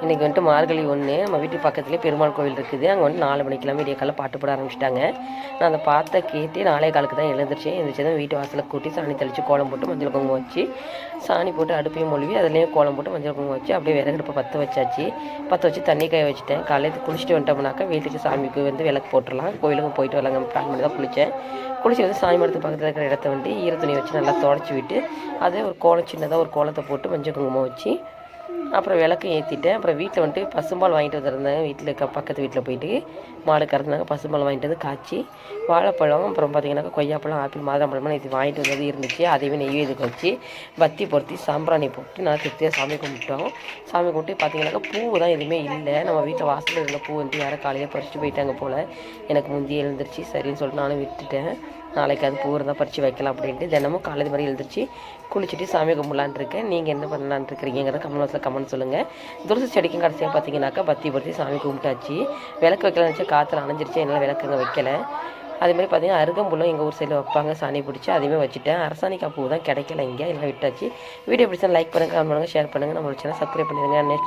இன்றைக்கி வந்துட்டு மார்கழி 1 நம்ம வீட்டு பக்கத்துலேயே பெருமாள் கோவில் இருக்குது. அங்கே வந்துட்டு 4 மணிக்கெல்லாம் விடிய பாட்டு போட ஆரம்பிச்சிட்டாங்க. நான் அந்த பாட்டை கேட்டு 4 காலுக்கு தான் எழுந்திரிச்சேன். எழுந்திரிச்சு தான் வீட்டு வாசலில் கூட்டி சாணி தெளித்து கோலம் போட்டு மஞ்சள் குங்குமம் வச்சு சாணி போட்டு அடுப்பையும் மொழிவி அதுலேயும் கோலம் போட்டு மஞ்சள் குங்குமம் வச்சு அப்படியே விறகடுப்பை பற்ற வச்சாச்சு. பற்ற வச்சு தண்ணி காய வச்சுட்டேன். காலையில் குளிச்சுட்டு வந்துட்டோம்னாக்கா வீட்டுக்கு சாமிக்கு வந்து விளக்கு போட்டுடலாம். கோயிலுக்கும் போயிட்டு வரலாங்க. பிளான் பண்ணி தான் குளித்தேன். குளிச்சு வந்து சாமி மரத்துக்கு பக்கத்தில் இருக்கிற இடத்த வந்து ஈரத்துணி வச்சு நல்லா தொடச்சி விட்டு அதே ஒரு கோலம் சின்னதாக ஒரு கோலத்தை போட்டு மஞ்சள் குங்குமம் வச்சு அப்புறம் விளக்கு ஏற்றிட்டேன். அப்புறம் வீட்டில் வந்துட்டு பசும்பால் வாங்கிட்டு வந்துருந்தேன். வீட்டில் பக்கத்து வீட்டில் போயிட்டு மாடு கறந்தாங்க. பசும்பால் வாங்கிட்டு வந்து காய்ச்சி வாழைப்பழம் அப்புறம் பார்த்திங்கனாக்கா கொய்யாப்பழம் ஆப்பிள் மாதுளம்பழம் இது வாங்கிட்டு வந்தது இருந்துச்சு. அதையுமே நெய்வேதுக்கு வச்சு பத்தி பொருத்தி சாம்பிராணி போட்டு நல்லா திருப்தியாக சாமி கும்பிட்டோம். சாமி கும்பிட்டு பார்த்திங்கனாக்கா பூ தான் எதுவுமே இல்லை. நம்ம வீட்டில் வாசலில் இருந்த பூ வந்து யாரும் காலையில் பறிச்சுட்டு போயிட்டாங்க போல். எனக்கு முந்தி எழுந்திரிச்சு சரின்னு சொல்லிட்டு நானும் விட்டுட்டேன். நாளைக்கு அது பூ இருந்தால் பறித்து வைக்கலாம் அப்படின்ட்டு தினமும் காலையில் மாதிரி எழுந்திரிச்சு குளிச்சுட்டு சாமி கும்பிடலான் இருக்கேன். நீங்கள் என்ன பண்ணலான் இருக்கிறீங்கிறத கமெண்ட் சொல்லுங்கள். துளசி செடிக்கும் கடைசியாக பார்த்தீங்கன்னாக்கா பத்தி பொருத்தி சாமி கும்பிட்டாச்சு. விளக்கு வைக்கலாம்னு நினச்சா காற்றுல அணைஞ்சிருச்சு. என்னால் விளக்குங்க வைக்கலை. அதேமாதிரி பார்த்தீங்கன்னா அருகம்புல்லும் எங்கள் ஊர் சைடில் வைப்பாங்க. சாணி பிடிச்சி அதையுமே வச்சுட்டேன். அரசாணிக்காய் பூ தான் கிடைக்கல இங்கே. எல்லாம் விட்டாச்சு. வீடியோ பிடிச்சா லைக் பண்ணுங்கள், கமெண்ட் பண்ணுங்கள், ஷேர் பண்ணுங்கள். நம்மளோட சேனல் சப்ஸ்கிரைப் பண்ணிடுங்க. நெக்ஸ்ட்